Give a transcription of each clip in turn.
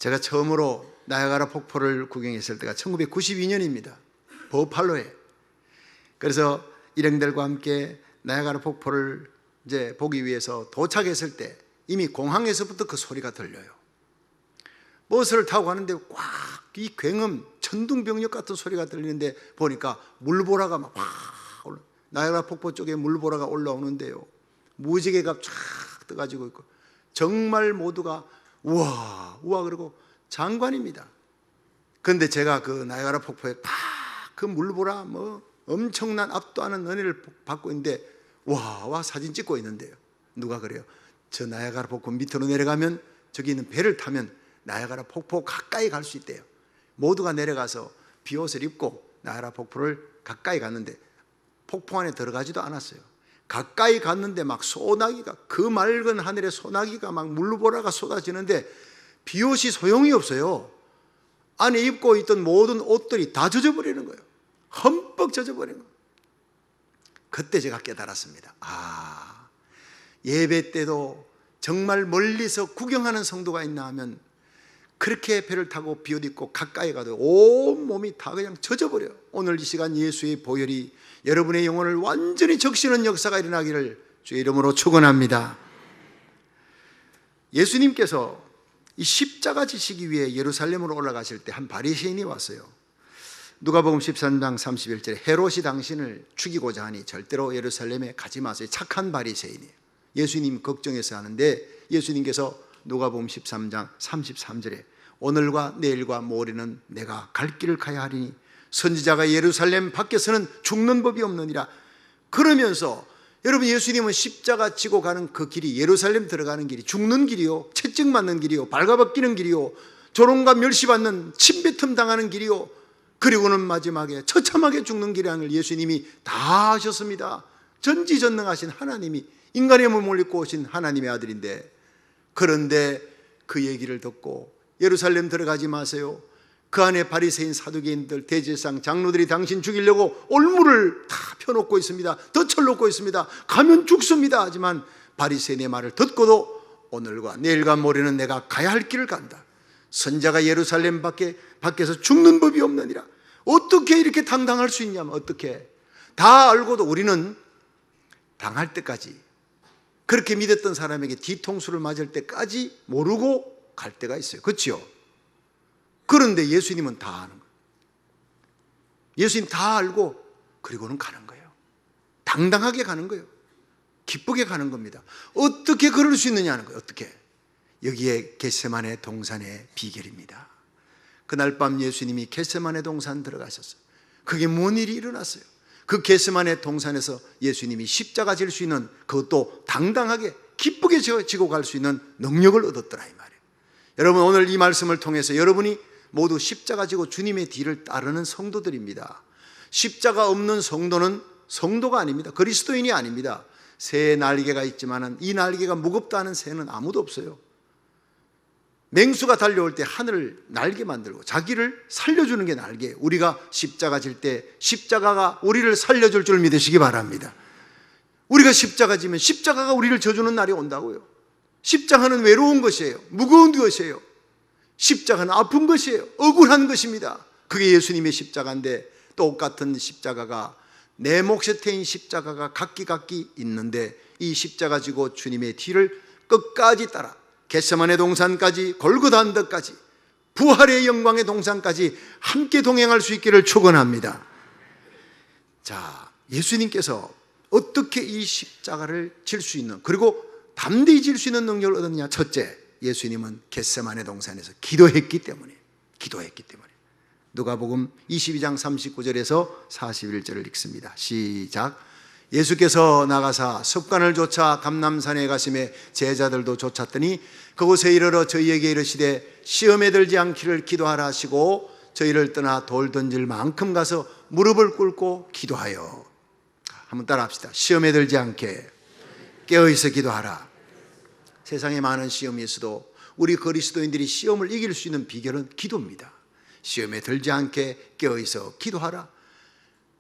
제가 처음으로 나야가라 폭포를 구경했을 때가 1992년입니다. 버팔로에. 그래서 일행들과 함께 나야가라 폭포를 이제 보기 위해서 도착했을 때 이미 공항에서부터 그 소리가 들려요. 버스를 타고 가는데 꽉 이 굉음, 천둥병력 같은 소리가 들리는데 보니까 물보라가 막 올라, 나야가라 폭포 쪽에 물보라가 올라오는데요. 무지개가 쫙 떠가지고 있고 정말 모두가 우와 우와 그러고 장관입니다. 그런데 제가 그 나야가라 폭포에 딱 그 물보라 뭐 엄청난 압도하는 은혜를 받고 있는데 와 사진 찍고 있는데요. 누가 그래요? 저 나야가라 폭포 밑으로 내려가면 저기 있는 배를 타면 나야가라 폭포 가까이 갈 수 있대요. 모두가 내려가서 비옷을 입고 나야가라 폭포를 가까이 갔는데 폭포 안에 들어가지도 않았어요. 가까이 갔는데 막 소나기가, 그 맑은 하늘에 소나기가 막 물보라가 쏟아지는데 비옷이 소용이 없어요. 안에 입고 있던 모든 옷들이 다 젖어버리는 거예요. 흠뻑 젖어버리는 거예요. 그때 제가 깨달았습니다. 예배 때도 정말 멀리서 구경하는 성도가 있나 하면 그렇게 배를 타고 비옷 입고 가까이 가도 온 몸이 다 그냥 젖어버려요. 오늘 이 시간 예수의 보혈이 여러분의 영혼을 완전히 적시는 역사가 일어나기를 주의 이름으로 축원합니다. 예수님께서 이 십자가 지시기 위해 예루살렘으로 올라가실 때 한 바리새인이 왔어요. 누가복음 13장 31절에 헤롯이 당신을 죽이고자 하니 절대로 예루살렘에 가지 마세요. 착한 바리새인이에요. 예수님 걱정해서 하는데 예수님께서 누가복음 13장 33절에 오늘과 내일과 모레는 내가 갈 길을 가야 하리니 선지자가 예루살렘 밖에서는 죽는 법이 없느니라. 그러면서 여러분 예수님은 십자가 지고 가는 그 길이 예루살렘 들어가는 길이 죽는 길이요, 채찍 맞는 길이요, 발가벗기는 길이요, 조롱과 멸시받는 침뱉음 당하는 길이요, 그리고는 마지막에 처참하게 죽는 길이라는 예수님이 다 하셨습니다. 전지전능하신 하나님이 인간의 몸을 입고 오신 하나님의 아들인데, 그런데 그 얘기를 듣고 예루살렘 들어가지 마세요. 그 안에 바리새인 사두개인들 대제사장 장로들이 당신 죽이려고 올무를 다 펴놓고 있습니다. 덫을 놓고 있습니다. 가면 죽습니다. 하지만 바리새인의 말을 듣고도 오늘과 내일과 모레는 내가 가야 할 길을 간다. 선자가 예루살렘 밖에서 죽는 법이 없느니라. 어떻게 이렇게 당당할 수 있냐면, 어떻게 다 알고도 우리는 당할 때까지, 그렇게 믿었던 사람에게 뒤통수를 맞을 때까지 모르고 갈 때가 있어요. 그렇죠? 그런데 예수님은 다 아는 거예요. 예수님 다 알고 그리고는 가는 거예요. 당당하게 가는 거예요. 기쁘게 가는 겁니다. 어떻게 그럴 수 있느냐는 거예요. 어떻게? 여기에 겟세마네 동산의 비결입니다. 그날 밤 예수님이 겟세마네 동산 들어가셨어요. 그게 뭔 일이 일어났어요? 그 겟세마네 동산에서 예수님이 십자가 질 수 있는, 그것도 당당하게 기쁘게 지고 갈 수 있는 능력을 얻었더라 이 말이에요. 여러분 오늘 이 말씀을 통해서 여러분이 모두 십자가 지고 주님의 뒤를 따르는 성도들입니다. 십자가 없는 성도는 성도가 아닙니다. 그리스도인이 아닙니다. 새의 날개가 있지만 이 날개가 무겁다는 새는 아무도 없어요. 맹수가 달려올 때 하늘을 날개 만들고 자기를 살려주는 게 날개예요. 우리가 십자가 질 때 십자가가 우리를 살려줄 줄 믿으시기 바랍니다. 우리가 십자가 지면 십자가가 우리를 져주는 날이 온다고요. 십자가는 외로운 것이에요. 무거운 것이에요. 십자가는 아픈 것이에요. 억울한 것입니다. 그게 예수님의 십자가인데, 똑같은 십자가가, 내 몫에 태인 십자가가 각기 있는데, 이 십자가 지고 주님의 뒤를 끝까지 따라 겟세마네 동산까지, 골고다 언덕까지, 부활의 영광의 동산까지 함께 동행할 수 있기를 축원합니다. 자, 예수님께서 어떻게 이 십자가를 질 수 있는, 그리고 담대히 질 수 있는 능력을 얻었느냐? 첫째, 예수님은 겟세마네 동산에서 기도했기 때문에. 누가복음 22장 39절에서 41절을 읽습니다. 시작. 예수께서 나가사 습관을 쫓아 감람산에 가심에 제자들도 쫓았더니 그곳에 이르러 저희에게 이르시되 시험에 들지 않기를 기도하라 하시고 저희를 떠나 돌 던질 만큼 가서 무릎을 꿇고 기도하여. 한번 따라 합시다. 시험에 들지 않게 깨어있어 기도하라. 세상에 많은 시험이 있어도 우리 그리스도인들이 시험을 이길 수 있는 비결은 기도입니다. 시험에 들지 않게 깨어있어 기도하라.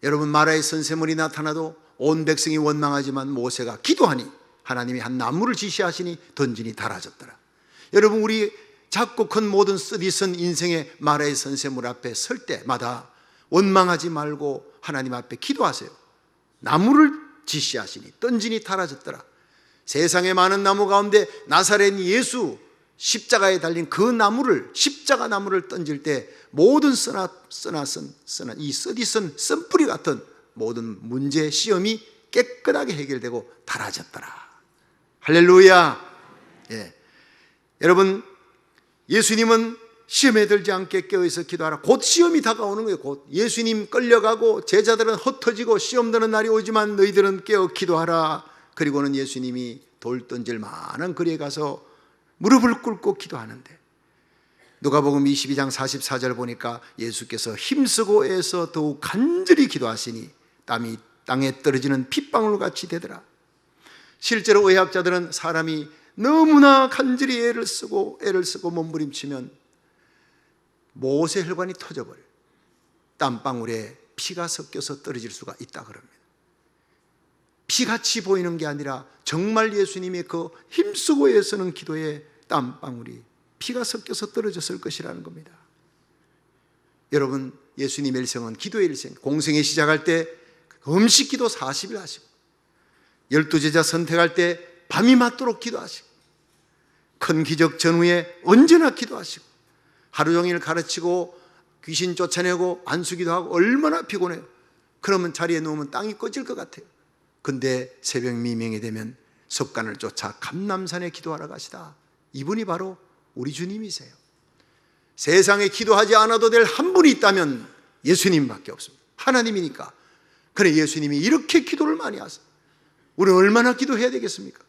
여러분, 마라의 선새물이 나타나도 온 백성이 원망하지만 모세가 기도하니 하나님이 한 나무를 지시하시니 던지니 달아졌더라. 여러분, 우리 작고 큰 모든 쓰디쓴 인생의 마라의 선세물 앞에 설 때마다 원망하지 말고 하나님 앞에 기도하세요. 나무를 지시하시니 던지니 달아졌더라. 세상에 많은 나무 가운데 나사렛 예수 십자가에 달린 그 나무를, 십자가 나무를 던질 때 모든 이 쓰디쓴 쓴뿌리 같은 모든 문제, 시험이 깨끗하게 해결되고 달아졌더라. 할렐루야. 예. 여러분, 예수님은 시험에 들지 않게 깨어있어 기도하라. 곧 시험이 다가오는 거예요. 곧 예수님 끌려가고 제자들은 흩어지고 시험 드는 날이 오지만 너희들은 깨어 기도하라. 그리고는 예수님이 돌 던질 만한 거리에 가서 무릎을 꿇고 기도하는데, 누가복음 22장 44절 보니까 예수께서 힘쓰고 애써 더욱 간절히 기도하시니 땀이 땅에 떨어지는 핏방울같이 되더라. 실제로 의학자들은 사람이 너무나 간절히 애를 쓰고 몸부림치면 모세혈관이 터져버려요. 땀방울에 피가 섞여서 떨어질 수가 있다 그럽니다. 피같이 보이는 게 아니라 정말 예수님의 그 힘쓰고 애쓰는 기도에 땀방울이 피가 섞여서 떨어졌을 것이라는 겁니다. 여러분, 예수님의 일생은 기도의 일생, 공생에 시작할 때 음식기도 40일 하시고 12제자 선택할 때 밤이 맞도록 기도하시고 큰 기적 전후에 언제나 기도하시고 하루 종일 가르치고 귀신 쫓아내고 안수기도 하고 얼마나 피곤해요. 그러면 자리에 누우면 땅이 꺼질 것 같아요. 근데 새벽 미명이 되면 습관을 쫓아 감람산에 기도하러 가시다. 이분이 바로 우리 주님이세요. 세상에 기도하지 않아도 될 한 분이 있다면 예수님밖에 없습니다. 하나님이니까. 그래, 예수님이 이렇게 기도를 많이 하세요. 우리는 얼마나 기도해야 되겠습니까?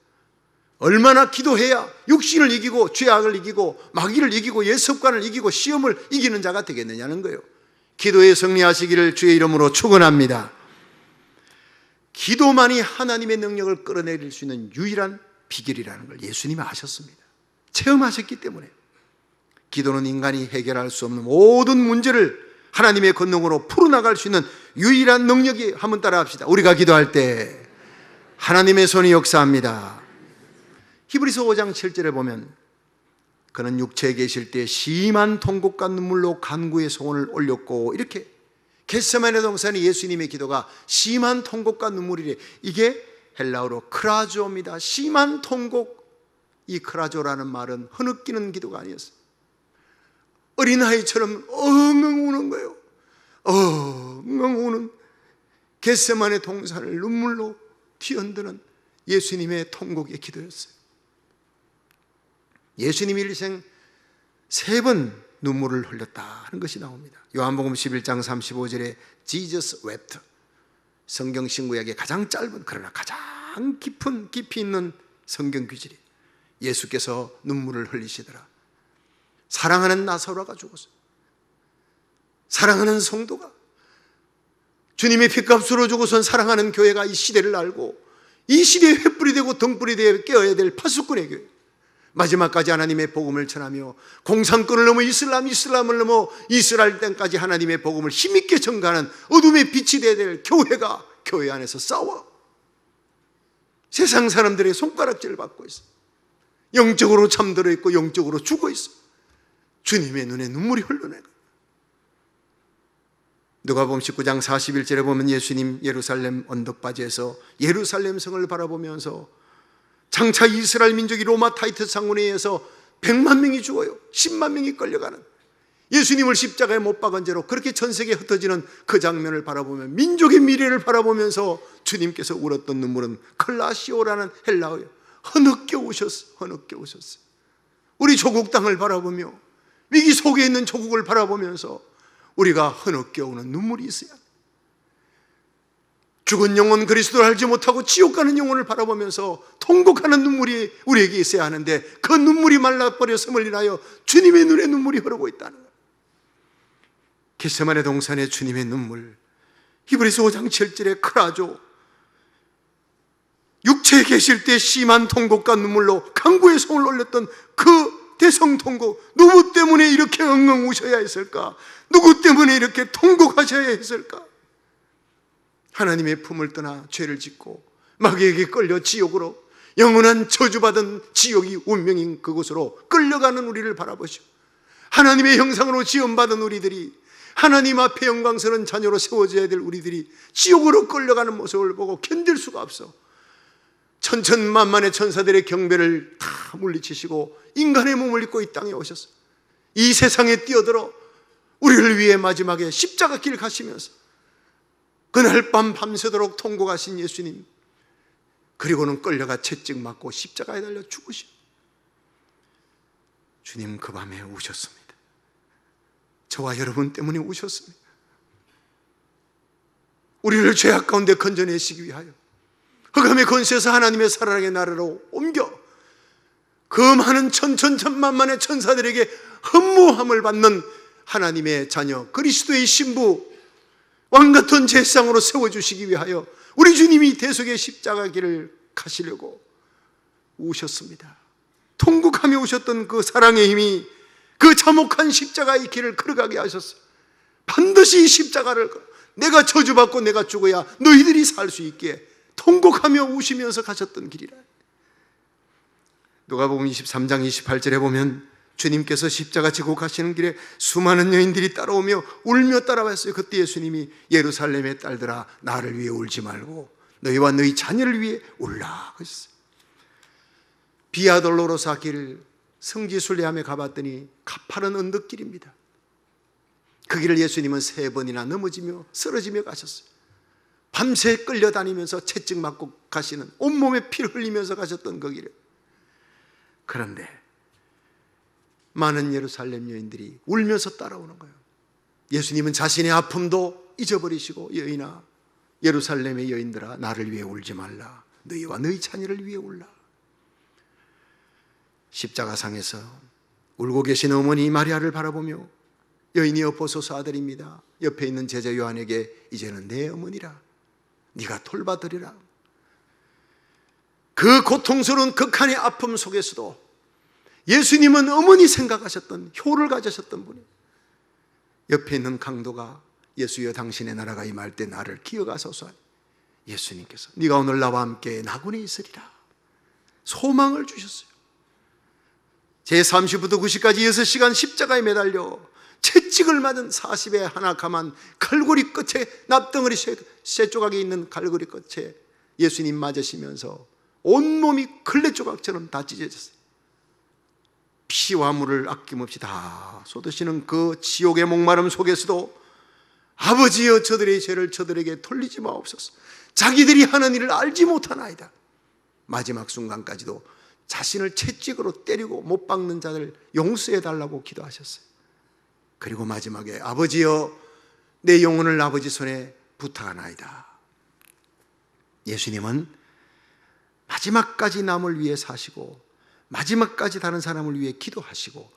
얼마나 기도해야 육신을 이기고 죄악을 이기고 마귀를 이기고 옛습관을 이기고 시험을 이기는 자가 되겠느냐는 거예요. 기도에 승리하시기를 주의 이름으로 축원합니다. 기도만이 하나님의 능력을 끌어내릴 수 있는 유일한 비결이라는 걸 예수님이 아셨습니다. 체험하셨기 때문에. 기도는 인간이 해결할 수 없는 모든 문제를 하나님의 권능으로 풀어나갈 수 있는 유일한 능력이, 한번 따라 합시다. 우리가 기도할 때 하나님의 손이 역사합니다. 히브리서 5장 7절에 보면 그는 육체에 계실 때 심한 통곡과 눈물로 간구의 소원을 올렸고, 이렇게 겟세마네 동산의 예수님의 기도가 심한 통곡과 눈물이래. 이게 헬라어로 크라조입니다. 심한 통곡. 이 크라조라는 말은 흐느끼는 기도가 아니었어요. 어린아이처럼 엉엉 우는 거예요. 엉엉 우는 겟세마네 동산을 눈물로 뒤흔드는 예수님의 통곡의 기도였어요. 예수님이 일생 3번 눈물을 흘렸다 하는 것이 나옵니다. 요한복음 11장 35절에 Jesus wept. 성경 신구약의 가장 짧은 그러나 가장 깊이 있는 성경 규절이 예수께서 눈물을 흘리시더라. 사랑하는 나사로가 죽었어요. 사랑하는 성도가, 주님의 핏값으로 죽어선 사랑하는 교회가 이 시대를 알고 이 시대에 횃불이 되고 등불이 되어 깨어야 될 파수꾼의 교회, 마지막까지 하나님의 복음을 전하며 공산권을 넘어 이슬람을 넘어 이스라엘 땅까지 하나님의 복음을 힘있게 전가하는 어둠의 빛이 되어야 될 교회가 교회 안에서 싸워 세상 사람들의 손가락질을 받고 있어. 영적으로 잠들어 있고 영적으로 죽어 있어. 주님의 눈에 눈물이 흘러내고. 누가복음 19장 41절에 보면 예수님 예루살렘 언덕바지에서 예루살렘 성을 바라보면서 장차 이스라엘 민족이 로마 타이투스 장군에 의해서 100만 명이 죽어요. 10만 명이 끌려가는, 예수님을 십자가에 못 박은 죄로 그렇게 전 세계에 흩어지는 그 장면을 바라보며 민족의 미래를 바라보면서 주님께서 울었던 눈물은 클라시오라는 헬라어예요. 흐느껴 우셨어요. 흐느껴 우셨어요. 우리 조국 땅을 바라보며 위기 속에 있는 조국을 바라보면서 우리가 흐느껴 우는 눈물이 있어야, 죽은 영혼, 그리스도를 알지 못하고 지옥 가는 영혼을 바라보면서 통곡하는 눈물이 우리에게 있어야 하는데 그 눈물이 말라버렸음을 인하여 주님의 눈에 눈물이 흐르고 있다는 거예요. 겟세마네 동산의 주님의 눈물, 히브리서 5장 7절의 크라조, 육체에 계실 때 심한 통곡과 눈물로 간구의 손을 올렸던 그 대성통곡, 누구 때문에 이렇게 엉엉 우셔야 했을까? 누구 때문에 이렇게 통곡하셔야 했을까? 하나님의 품을 떠나 죄를 짓고 마귀에게 끌려 지옥으로 영원한 저주받은 지옥이 운명인 그곳으로 끌려가는 우리를 바라보시고, 하나님의 형상으로 지음받은 우리들이, 하나님 앞에 영광스러운 자녀로 세워져야 될 우리들이 지옥으로 끌려가는 모습을 보고 견딜 수가 없어. 천천만만의 천사들의 경배를 다 물리치시고 인간의 몸을 입고 이 땅에 오셨어. 이 세상에 뛰어들어 우리를 위해 마지막에 십자가 길 가시면서 그날 밤 밤새도록 통곡하신 예수님, 그리고는 끌려가 채찍 맞고 십자가에 달려 죽으시오. 주님 그 밤에 우셨습니다. 저와 여러분 때문에 우셨습니다. 우리를 죄악 가운데 건져내시기 위하여 흑암의 권세에서 하나님의 사랑의 나라로 옮겨 그 많은 천천천만만의 천사들에게 흠모함을 받는 하나님의 자녀 그리스도의 신부 왕같은 제상으로 세워주시기 위하여 우리 주님이 대속의 십자가 길을 가시려고 우셨습니다. 통곡하며 우셨던 그 사랑의 힘이 그 참혹한 십자가의 길을 걸어가게 하셨어요. 반드시 이 십자가를 내가 저주받고 내가 죽어야 너희들이 살 수 있게 통곡하며 우시면서 가셨던 길이라. 누가복음 23장 28절에 보면 주님께서 십자가 지고 가시는 길에 수많은 여인들이 따라오며 울며 따라왔어요. 그때 예수님이 예루살렘의 딸들아 나를 위해 울지 말고 너희와 너희 자녀를 위해 울라 그러셨어요. 비아 돌로로사 길 성지순례함에 가봤더니 가파른 언덕길입니다. 그 길을 예수님은 3번이나 넘어지며 쓰러지며 가셨어요. 밤새 끌려다니면서 채찍 맞고 가시는, 온몸에 피를 흘리면서 가셨던 그 길을. 그런데 많은 예루살렘 여인들이 울면서 따라오는 거예요. 예수님은 자신의 아픔도 잊어버리시고 여인아, 예루살렘의 여인들아 나를 위해 울지 말라. 너희와 너희 자녀를 위해 울라. 십자가상에서 울고 계신 어머니 마리아를 바라보며 여인이 엎어소서 아들입니다. 옆에 있는 제자 요한에게 이제는 내 어머니라. 네가 돌봐드리라. 그 고통스러운 극한의 아픔 속에서도 예수님은 어머니 생각하셨던, 효를 가지셨던 분이, 옆에 있는 강도가 예수여 당신의 나라가 임할 때 나를 기억하소서 하니 예수님께서 네가 오늘 나와 함께 나군에 있으리라 소망을 주셨어요. 제30부터 90까지 6시간 십자가에 매달려 채찍을 맞은 40의 하나 감한 칼고리 끝에 납덩어리 쇠 조각이 있는 칼고리 끝에 예수님 맞으시면서 온몸이 걸레 조각처럼 다 찢어졌어요. 피와 물을 아낌없이 다 쏟으시는 그 지옥의 목마름 속에서도 아버지여 저들의 죄를 저들에게 돌리지 마옵소서. 자기들이 하는 일을 알지 못하나이다. 마지막 순간까지도 자신을 채찍으로 때리고 못 박는 자를 용서해 달라고 기도하셨어요. 그리고 마지막에 아버지여 내 영혼을 아버지 손에 부탁하나이다. 예수님은 마지막까지 남을 위해 사시고 마지막까지 다른 사람을 위해 기도하시고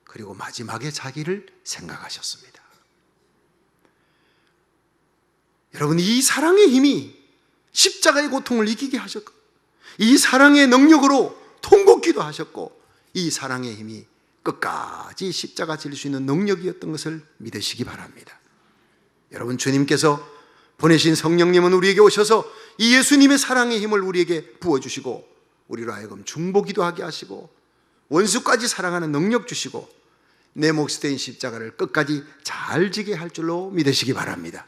그리고 마지막에 자기를 생각하셨습니다. 여러분, 이 사랑의 힘이 십자가의 고통을 이기게 하셨고 이 사랑의 능력으로 통곡기도 하셨고 이 사랑의 힘이 끝까지 십자가 질 수 있는 능력이었던 것을 믿으시기 바랍니다. 여러분, 주님께서 보내신 성령님은 우리에게 오셔서 이 예수님의 사랑의 힘을 우리에게 부어주시고 우리로 하여금 중보기도 하게 하시고 원수까지 사랑하는 능력 주시고 내 몫이 된 십자가를 끝까지 잘 지게 할 줄로 믿으시기 바랍니다.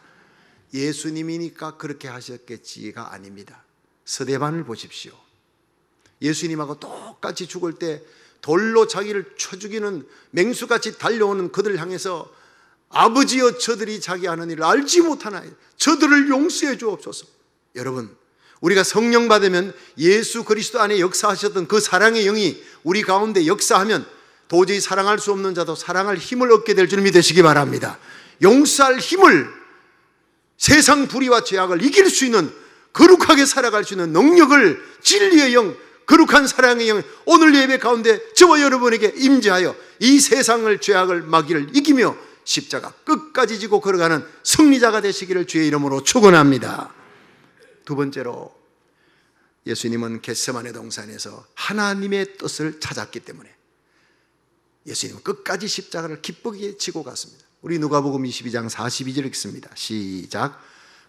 예수님이니까 그렇게 하셨겠지가 아닙니다. 스데반을 보십시오. 예수님하고 똑같이 죽을 때 돌로 자기를 쳐 죽이는 맹수같이 달려오는 그들을 향해서 아버지여 저들이 자기 하는 일을 알지 못하나이다. 저들을 용서해 주옵소서. 여러분, 우리가 성령 받으면 예수 그리스도 안에 역사하셨던 그 사랑의 영이 우리 가운데 역사하면 도저히 사랑할 수 없는 자도 사랑할 힘을 얻게 될 줄 믿으시기 바랍니다. 용서할 힘을, 세상 불의와 죄악을 이길 수 있는, 거룩하게 살아갈 수 있는 능력을, 진리의 영, 거룩한 사랑의 영 오늘 예배 가운데 저와 여러분에게 임재하여 이 세상을, 죄악을, 마귀를 이기며 십자가 끝까지 지고 걸어가는 승리자가 되시기를 주의 이름으로 축원합니다. 두 번째로, 예수님은 겟세마네 동산에서 하나님의 뜻을 찾았기 때문에 예수님은 끝까지 십자가를 기쁘게 지고 갔습니다. 우리 누가복음 22장 42절 읽습니다. 시작.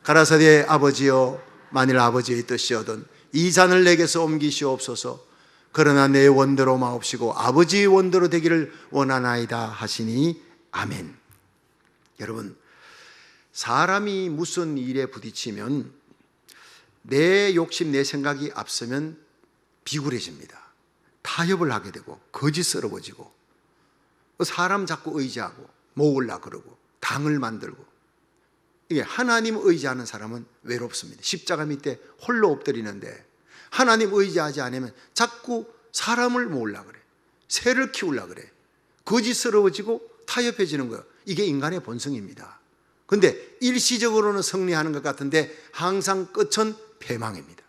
가라사대 아버지여 만일 아버지의 뜻이거든 이 잔을 내게서 옮기시옵소서. 그러나 내 원대로 마옵시고 아버지의 원대로 되기를 원하나이다 하시니 아멘. 여러분, 사람이 무슨 일에 부딪히면 내 욕심, 내 생각이 앞서면 비굴해집니다. 타협을 하게 되고 거짓스러워지고 사람 자꾸 의지하고 모으려고 그러고 당을 만들고. 이게 하나님 의지하는 사람은 외롭습니다. 십자가 밑에 홀로 엎드리는데 하나님 의지하지 않으면 자꾸 사람을 모으려고 그래. 새를 키우려고 그래. 거짓스러워지고 타협해지는 거예요. 이게 인간의 본성입니다. 그런데 일시적으로는 승리하는 것 같은데 항상 끝은 패망입니다.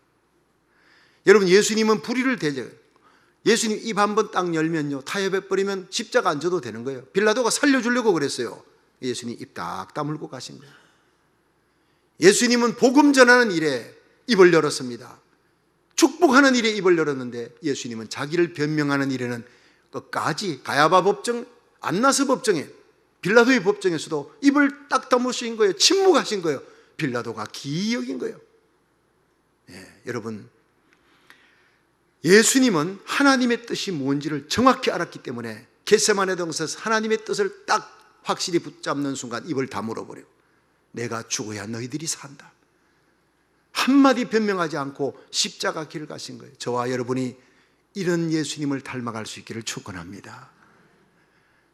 여러분, 예수님은 불의를 대적해요. 예수님 입 한번 딱 열면요, 타협해버리면 십자가 안 져도 되는 거예요. 빌라도가 살려주려고 그랬어요. 예수님 입 딱 다물고 가신 거예요. 예수님은 복음 전하는 일에 입을 열었습니다. 축복하는 일에 입을 열었는데 예수님은 자기를 변명하는 일에는 끝까지 가야바 법정, 안나스 법정에, 빌라도의 법정에서도 입을 딱 다무신 거예요. 침묵하신 거예요. 빌라도가 기이 여긴 거예요. 여러분, 예수님은 하나님의 뜻이 뭔지를 정확히 알았기 때문에 겟세마네 동산에서 하나님의 뜻을 딱 확실히 붙잡는 순간 입을 다물어버려요. 내가 죽어야 너희들이 산다. 한마디 변명하지 않고 십자가 길을 가신 거예요. 저와 여러분이 이런 예수님을 닮아갈 수 있기를 축원합니다.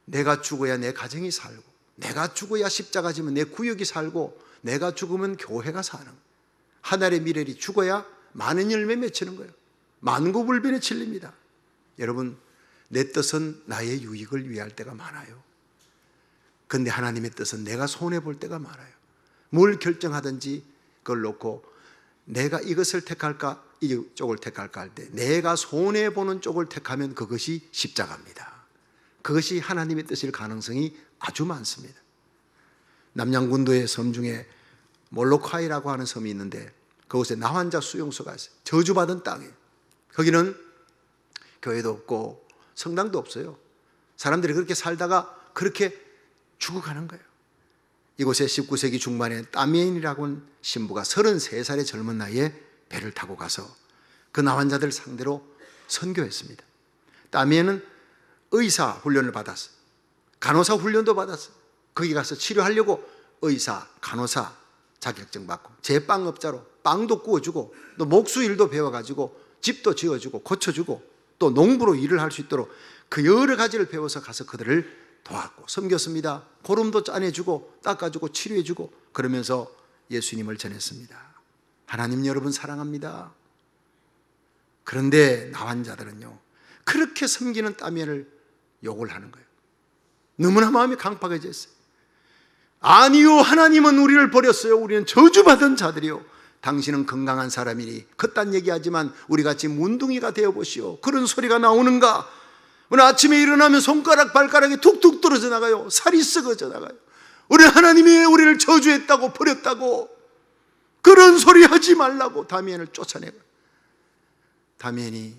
내가 죽어야 내 가정이 살고, 내가 죽어야 십자가 지면 내 구역이 살고, 내가 죽으면 교회가 사는 거예요. 하늘의 미래리 죽어야 많은 열매 맺히는 거예요. 만고불변에 진립니다. 여러분, 내 뜻은 나의 유익을 위할 때가 많아요. 그런데 하나님의 뜻은 내가 손해볼 때가 많아요. 뭘 결정하든지 그걸 놓고 내가 이것을 택할까 이쪽을 택할까 할 때 내가 손해보는 쪽을 택하면 그것이 십자가입니다. 그것이 하나님의 뜻일 가능성이 아주 많습니다. 남양군도의 섬 중에 몰로카이라고 하는 섬이 있는데 그곳에 나환자 수용소가 있어요. 저주받은 땅이에요. 거기는 교회도 없고 성당도 없어요. 사람들이 그렇게 살다가 그렇게 죽어가는 거예요. 이곳에 19세기 중반에 따미엔이라고 하는 신부가 33살의 젊은 나이에 배를 타고 가서 그 나환자들 상대로 선교했습니다. 따미엔은 의사 훈련을 받았어요. 간호사 훈련도 받았어요. 거기 가서 치료하려고 의사, 간호사 자격증 받고 제빵업자로 빵도 구워주고 또 목수일도 배워가지고 집도 지어주고 고쳐주고 또 농부로 일을 할 수 있도록 그 여러 가지를 배워서 가서 그들을 도왔고 섬겼습니다. 고름도 짜내주고 닦아주고 치료해주고 그러면서 예수님을 전했습니다. 하나님 여러분 사랑합니다. 그런데 나환자들은요, 그렇게 섬기는 따미엘을 욕을 하는 거예요. 너무나 마음이 강팍해졌어요. 아니요, 하나님은 우리를 버렸어요. 우리는 저주받은 자들이요. 당신은 건강한 사람이니 그딴 얘기하지만 우리같이 문둥이가 되어보시오. 그런 소리가 나오는가? 오늘 아침에 일어나면 손가락 발가락이 툭툭 떨어져 나가요. 살이 썩어져 나가요. 우리 하나님이 우리를 저주했다고 버렸다고 그런 소리 하지 말라고 다미엔을 쫓아내고, 다미엔이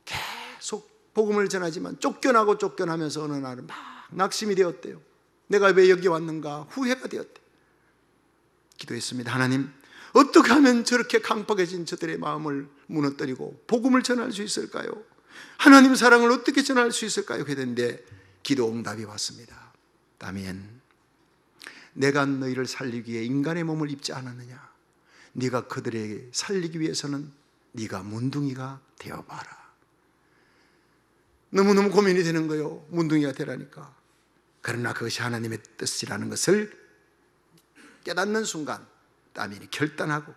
계속 복음을 전하지만 쫓겨나면서 어느 날은 막 낙심이 되었대요. 내가 왜 여기 왔는가 후회가 되었대. 기도했습니다. 하나님, 어떻게 하면 저렇게 강팍해진 저들의 마음을 무너뜨리고 복음을 전할 수 있을까요? 하나님 사랑을 어떻게 전할 수 있을까요? 그랬는데 기도 응답이 왔습니다. 다미엔, 내가 너희를 살리기 위해 인간의 몸을 입지 않았느냐? 네가 그들에게 살리기 위해서는 네가 문둥이가 되어봐라. 너무너무 고민이 되는 거예요. 문둥이가 되라니까. 그러나 그것이 하나님의 뜻이라는 것을 깨닫는 순간 다미엔이 결단하고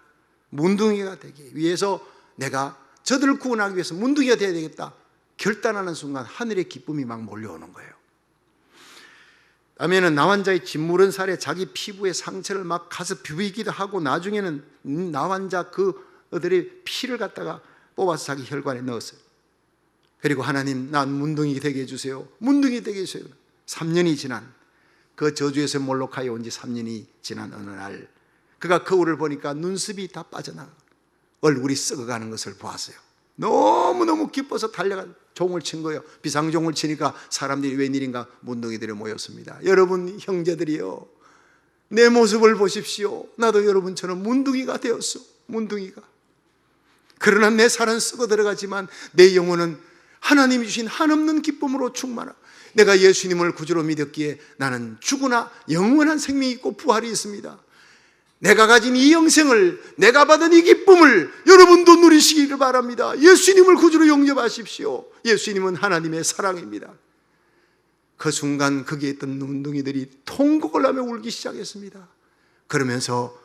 문둥이가 되기 위해서 내가 저들을 구원하기 위해서 문둥이가 되어야 되겠다 결단하는 순간 하늘의 기쁨이 막 몰려오는 거예요. 다미엔은 나환자의 짓무른 살에 자기 피부에 상처를 막 가서 비비기도 하고 나중에는 나환자 그들의 피를 갖다가 뽑아서 자기 혈관에 넣었어요. 그리고 하나님, 난 문둥이 되게 해주세요. 문둥이 되게 해주세요. 3년이 지난, 그 저주에서 몰로카에 온 지 3년이 지난 어느 날 그가 거울을 보니까 눈썹이 다 빠져나가 얼굴이 썩어가는 것을 보았어요. 너무너무 기뻐서 달려가 종을 친 거예요. 비상종을 치니까 사람들이 웬일인가 문둥이들이 모였습니다. 여러분 형제들이요, 내 모습을 보십시오. 나도 여러분처럼 문둥이가 되었어. 문둥이가. 그러나 내 살은 썩어 들어가지만 내 영혼은 하나님이 주신 한없는 기쁨으로 충만하고, 내가 예수님을 구주로 믿었기에 나는 죽으나 영원한 생명이 있고 부활이 있습니다. 내가 가진 이 영생을, 내가 받은 이 기쁨을 여러분도 누리시기를 바랍니다. 예수님을 구주로 영접하십시오. 예수님은 하나님의 사랑입니다. 그 순간 거기에 있던 눈둥이들이 통곡을 하며 울기 시작했습니다. 그러면서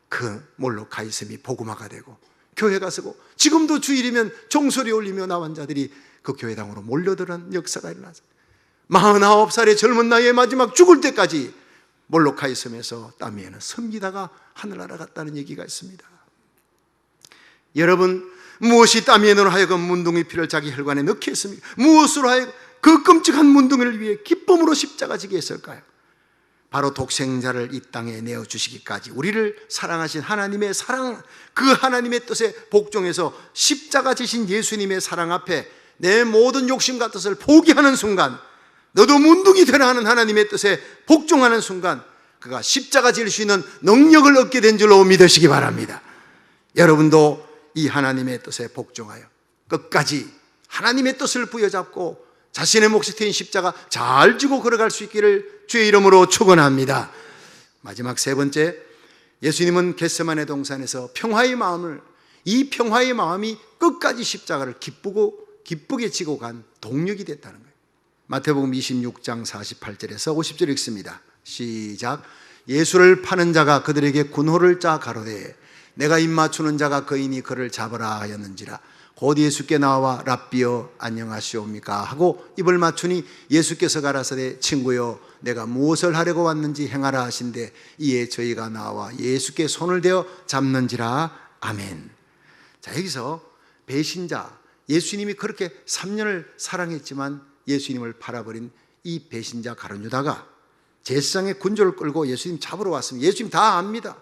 그 몰로카이섬이 복음화가 되고 교회가 서고, 지금도 주일이면 종소리 울리며 나환자들이 그 교회당으로 몰려드는 역사가 일어났어요. 49살의 젊은 나이에 마지막 죽을 때까지 몰로카이 섬에서 따미에는 섬기다가 하늘나라 갔다는 얘기가 있습니다. 여러분, 무엇이 따미에는 하여금 문둥이 피를 자기 혈관에 넣게 했습니까? 무엇으로 하여금 그 끔찍한 문둥이를 위해 기쁨으로 십자가 지게 했을까요? 바로 독생자를 이 땅에 내어주시기까지 우리를 사랑하신 하나님의 사랑, 그 하나님의 뜻에 복종해서 십자가 지신 예수님의 사랑 앞에 내 모든 욕심과 뜻을 포기하는 순간, 너도 문둥이 되라 하는 하나님의 뜻에 복종하는 순간, 그가 십자가 질 수 있는 능력을 얻게 된 줄로 믿으시기 바랍니다. 여러분도 이 하나님의 뜻에 복종하여 끝까지 하나님의 뜻을 부여잡고 자신의 몫이 트인 십자가 잘 지고 걸어갈 수 있기를 주의 이름으로 축원합니다. 마지막 세 번째, 예수님은 겟세마네 동산에서 평화의 마음을, 이 평화의 마음이 끝까지 십자가를 기쁘게 지고 간 동력이 됐다는 거예요. 마태복음 26장 48절에서 50절 읽습니다. 시작. 예수를 파는 자가 그들에게 군호를 짜 가로되 내가 입 맞추는 자가 거인이 그를 잡으라 하였는지라. 곧 예수께 나와 랍비여 안녕하시옵니까 하고 입을 맞추니 예수께서 가라사대 친구여 내가 무엇을 하려고 왔는지 행하라 하신대 이에 저희가 나와 예수께 손을 대어 잡는지라. 아멘. 자, 여기서 배신자, 예수님이 그렇게 3년을 사랑했지만 예수님을 팔아버린 이 배신자 가룟 유다가 제사장의 군조를 끌고 예수님 잡으러 왔습니다. 예수님 다 압니다.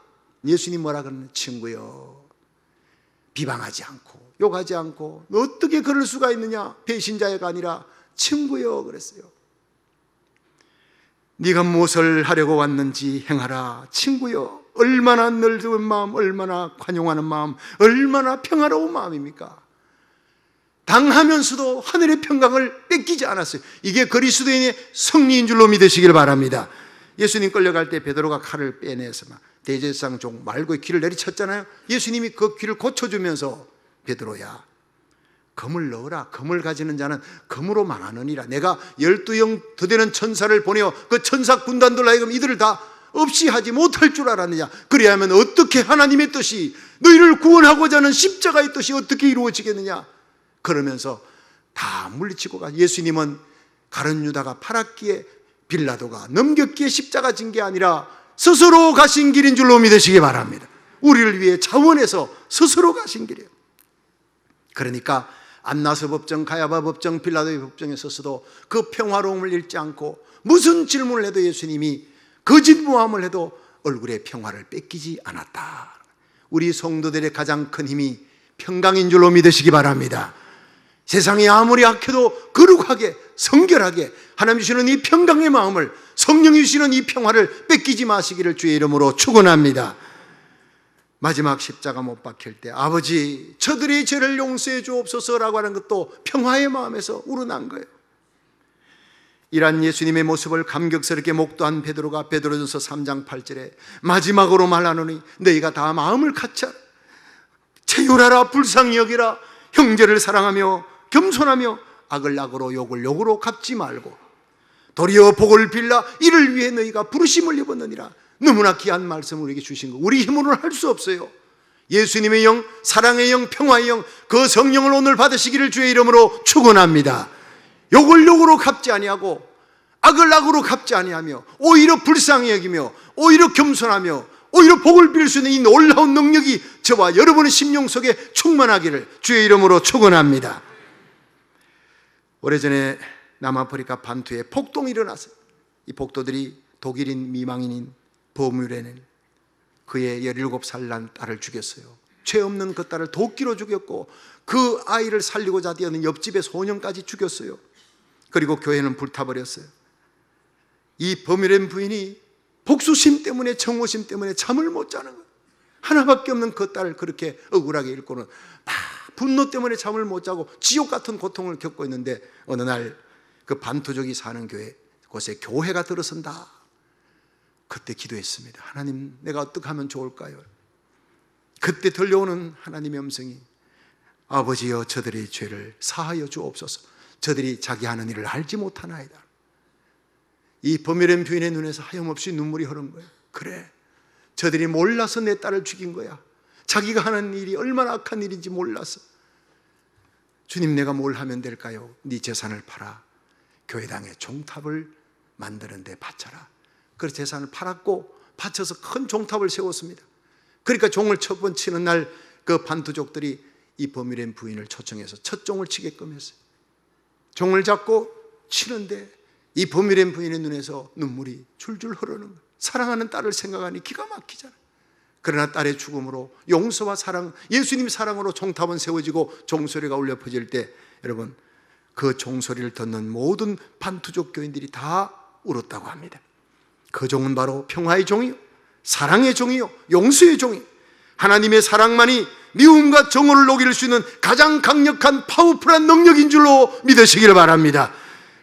예수님 뭐라 그러는? 친구여, 비방하지 않고 욕하지 않고 너 어떻게 그럴 수가 있느냐? 배신자가 아니라 친구여 그랬어요. 네가 무엇을 하려고 왔는지 행하라. 친구여, 얼마나 넓은 마음, 얼마나 관용하는 마음, 얼마나 평화로운 마음입니까? 당하면서도 하늘의 평강을 뺏기지 않았어요. 이게 그리스도인의 승리인 줄로 믿으시길 바랍니다. 예수님 끌려갈 때 베드로가 칼을 빼내서 대제사장 종 말고 귀를 내리쳤잖아요. 예수님이 그 귀를 고쳐주면서 베드로야, 검을 넣어라. 검을 가지는 자는 검으로 망하느니라. 내가 12영 더 되는 천사를 보내어 그 천사 군단들 하여금 이들을 다 없이 하지 못할 줄 알았느냐. 그리하면 어떻게 하나님의 뜻이, 너희를 구원하고자 하는 십자가의 뜻이 어떻게 이루어지겠느냐. 그러면서 다 물리치고 가. 예수님은 가룟 유다가 팔았기에, 빌라도가 넘겼기에 십자가 진 게 아니라 스스로 가신 길인 줄로 믿으시기 바랍니다. 우리를 위해 자원해서 스스로 가신 길이에요. 그러니까 안나스 법정, 가야바 법정, 빌라도의 법정에 서서도 그 평화로움을 잃지 않고 무슨 질문을 해도 예수님이 거짓모함을 해도 얼굴에 평화를 뺏기지 않았다. 우리 성도들의 가장 큰 힘이 평강인 줄로 믿으시기 바랍니다. 세상이 아무리 악해도 거룩하게 성결하게 하나님 주시는 이 평강의 마음을, 성령이 주시는 이 평화를 뺏기지 마시기를 주의 이름으로 축원합니다. 마지막 십자가 못 박힐 때 아버지 저들의 죄를 용서해 주옵소서라고 하는 것도 평화의 마음에서 우러난 거예요. 이러한 예수님의 모습을 감격스럽게 목도한 베드로가 베드로전서 3장 8절에 마지막으로 말하노니 너희가 다 마음을 갖자 체휼하라, 불쌍히 여기라, 형제를 사랑하며 겸손하며 악을 악으로 욕을 욕으로 갚지 말고 도리어 복을 빌라 이를 위해 너희가 부르심을 입었느니라. 너무나 귀한 말씀을 우리에게 주신 거, 우리 힘으로는 할 수 없어요. 예수님의 영, 사랑의 영, 평화의 영, 그 성령을 오늘 받으시기를 주의 이름으로 축원합니다. 욕을 욕으로 갚지 아니하고 악을 악으로 갚지 아니하며 오히려 불쌍히 여기며 오히려 겸손하며 오히려 복을 빌 수 있는 이 놀라운 능력이 저와 여러분의 심령 속에 충만하기를 주의 이름으로 축원합니다. 오래전에 남아프리카 반투에 폭동이 일어났어요. 이 폭도들이 독일인 미망인인 버뮤렌을, 그의 17살 난 딸을 죽였어요. 죄 없는 그 딸을 도끼로 죽였고 그 아이를 살리고자 뛰어든 옆집의 소년까지 죽였어요. 그리고 교회는 불타버렸어요. 이 버뮤렌 부인이 복수심 때문에, 정오심 때문에 잠을 못 자는 거예요. 하나밖에 없는 그 딸을 그렇게 억울하게 잃고는 다 분노 때문에 잠을 못 자고 지옥 같은 고통을 겪고 있는데 어느 날 그 반투족이 사는 곳에 교회가 들어선다. 그때 기도했습니다. 하나님, 내가 어떻게 하면 좋을까요? 그때 들려오는 하나님의 음성이, 아버지여, 저들의 죄를 사하여 주옵소서. 저들이 자기 하는 일을 알지 못하나이다. 이 버미렌 부인의 눈에서 하염없이 눈물이 흐른 거예요. 그래, 저들이 몰라서 내 딸을 죽인 거야. 자기가 하는 일이 얼마나 악한 일인지 몰라서. 주님, 내가 뭘 하면 될까요? 네 재산을 팔아 교회당에 종탑을 만드는 데 바쳐라. 그래서 재산을 팔았고 바쳐서 큰 종탑을 세웠습니다. 그러니까 종을 첫 번 치는 날 그 반투족들이 이 버미렌 부인을 초청해서 첫 종을 치게끔 했어요. 종을 잡고 치는데 이 버미렌 부인의 눈에서 눈물이 줄줄 흐르는 거예요. 사랑하는 딸을 생각하니 기가 막히잖아요. 그러나 딸의 죽음으로 용서와 사랑, 예수님 사랑으로 종탑은 세워지고 종소리가 울려 퍼질 때, 여러분, 그 종소리를 듣는 모든 반투족 교인들이 다 울었다고 합니다. 그 종은 바로 평화의 종이요, 사랑의 종이요, 용서의 종이요, 하나님의 사랑만이 미움과 정오를 녹일 수 있는 가장 강력한 파워풀한 능력인 줄로 믿으시길 바랍니다.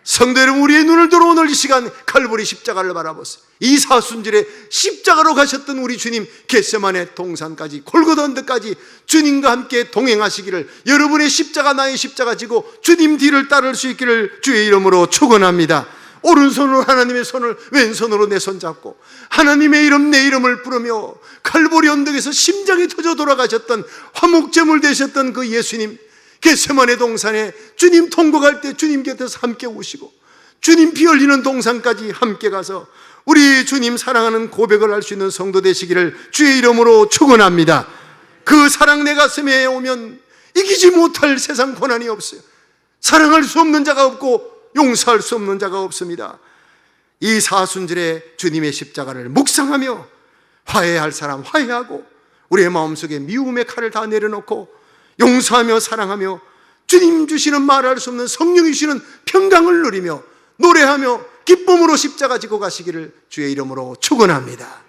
성도 여러분, 우리의 눈을 들어 오늘 이 시간 칼보리 십자가를 바라보세요. 이 사순절에 십자가로 가셨던 우리 주님, 겟세마네 동산까지, 골고다 언덕까지 주님과 함께 동행하시기를, 여러분의 십자가 나의 십자가 지고 주님 뒤를 따를 수 있기를 주의 이름으로 축원합니다. 오른손으로 하나님의 손을, 왼손으로 내 손 잡고 하나님의 이름, 내 이름을 부르며 칼보리 언덕에서 심장이 터져 돌아가셨던, 화목제물 되셨던 그 예수님, 겟세마네 동산에 주님 통곡할 때 주님 곁에서 함께 오시고 주님 피 흘리는 동산까지 함께 가서 우리 주님 사랑하는 고백을 할 수 있는 성도 되시기를 주의 이름으로 축원합니다. 그 사랑 내 가슴에 오면 이기지 못할 세상 고난이 없어요. 사랑할 수 없는 자가 없고 용서할 수 없는 자가 없습니다. 이 사순절에 주님의 십자가를 묵상하며 화해할 사람 화해하고, 우리의 마음속에 미움의 칼을 다 내려놓고 용서하며 사랑하며 주님 주시는 말할 수 없는 성령이 주시는 평강을 누리며 노래하며 기쁨으로 십자가 지고 가시기를 주의 이름으로 축원합니다.